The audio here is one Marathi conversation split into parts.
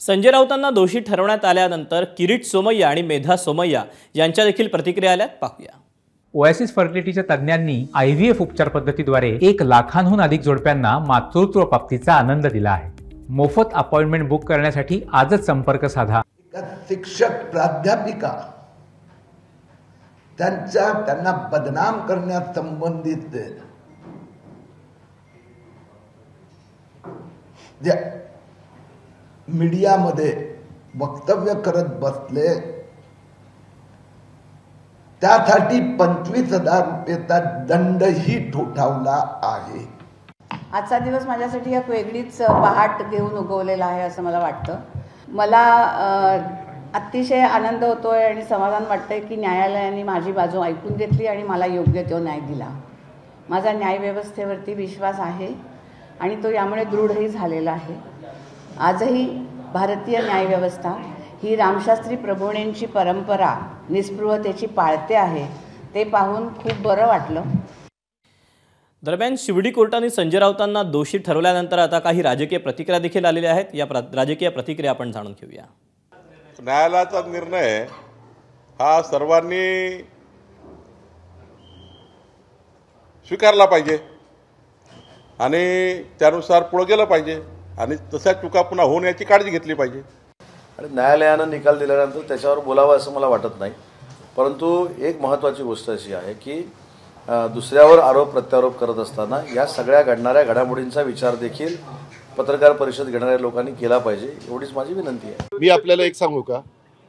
संजय राऊतांना दोषी ठरवण्यात आल्यानंतर किरीट सोमय्या आणि मेधा सोमय्या यांच्या देखील प्रतिक्रिया आल्यात, पाहूया। ओएसिस फर्टिलिटीच्या तज्ञांनी IVF उपचार पद्धतीद्वारे 1 लाखांहून अधिक जोडप्यांना मातृत्व प्राप्तीचा आनंद दिला आहे। मोफत अपॉइंटमेंट बुक करण्यासाठी आजच संपर्क साधा। शिक्षक प्राध्यापिका त्यांना बदनाम करण्यात संबंधित जे मीडियामध्ये वक्तव्य करत बसले त्यासाठी 25,000 रुपयाचा दंडही ठोठावला आहे। आजचा दिवस माझ्यासाठी एक वेगळीच पहाट घेऊन उगवलेला आहे असं मला वाटतं। मला अतिशय आनंद होतोय आणि समाधान वाटतंय की न्यायालयाने माझी बाजू ऐकून घेतली आणि मला योग्य तो न्याय दिला। माझा न्यायव्यवस्थेवरती विश्वास आहे आणि तो यामुळे दृढही झालेला आहे। आजही भारतीय न्यायव्यवस्था ही रामशास्त्री प्रभूणेंची परंपरा निस्पृहतेची पाळते आहे, ते पाहून खूप बरं वाटलं। दरम्यान शिवडी कोर्टाने संजय राऊतांना दोषी ठरवल्यानंतर आता काही राजकीय प्रतिक्रिया देखील आलेल्या आहेत। या राजकीय प्रतिक्रिया आपण जाणून घेऊया। न्यायालयाचा निर्णय हा सर्वांनी स्वीकारला पाहिजे आणि त्यानुसार पुढे गेलं पाहिजे आणि तशा चुका पुन्हा होऊन याची काळजी घेतली पाहिजे। आणि न्यायालयानं निकाल दिल्यानंतर त्याच्यावर बोलावं असं मला वाटत नाही, परंतु एक महत्त्वाची गोष्ट अशी आहे की दुसऱ्यावर आरोप प्रत्यारोप करत असताना या सगळ्या घडणाऱ्या घडामोडींचा विचार देखील पत्रकार परिषद घेणाऱ्या लोकांनी केला पाहिजे, एवढीच माझी विनंती आहे। मी आपल्याला एक सांगू का,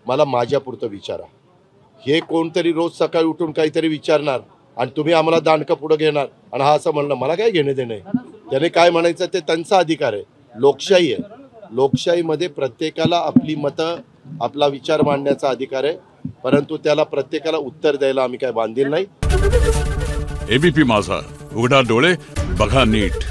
मला माझ्यापुरतं विचारा। हे कोणतरी रोज सकाळी उठून काहीतरी विचारणार आणि तुम्ही आम्हाला दांडकं पुढे घेणार आणि हा असं म्हणणं मला काय घेणे देणे। त्याने काय म्हणायचं ते त्यांचा अधिकार आहे, लोकशाही आहे। लोकशाहीमध्ये प्रत्येकाला आपली मतं आपला विचार मांडण्याचा अधिकार आहे, परंतु त्याला प्रत्येकाला उत्तर द्यायला आम्ही काय बांधील नाही। एबीपी माझा, उघडा डोळे बघा नीट।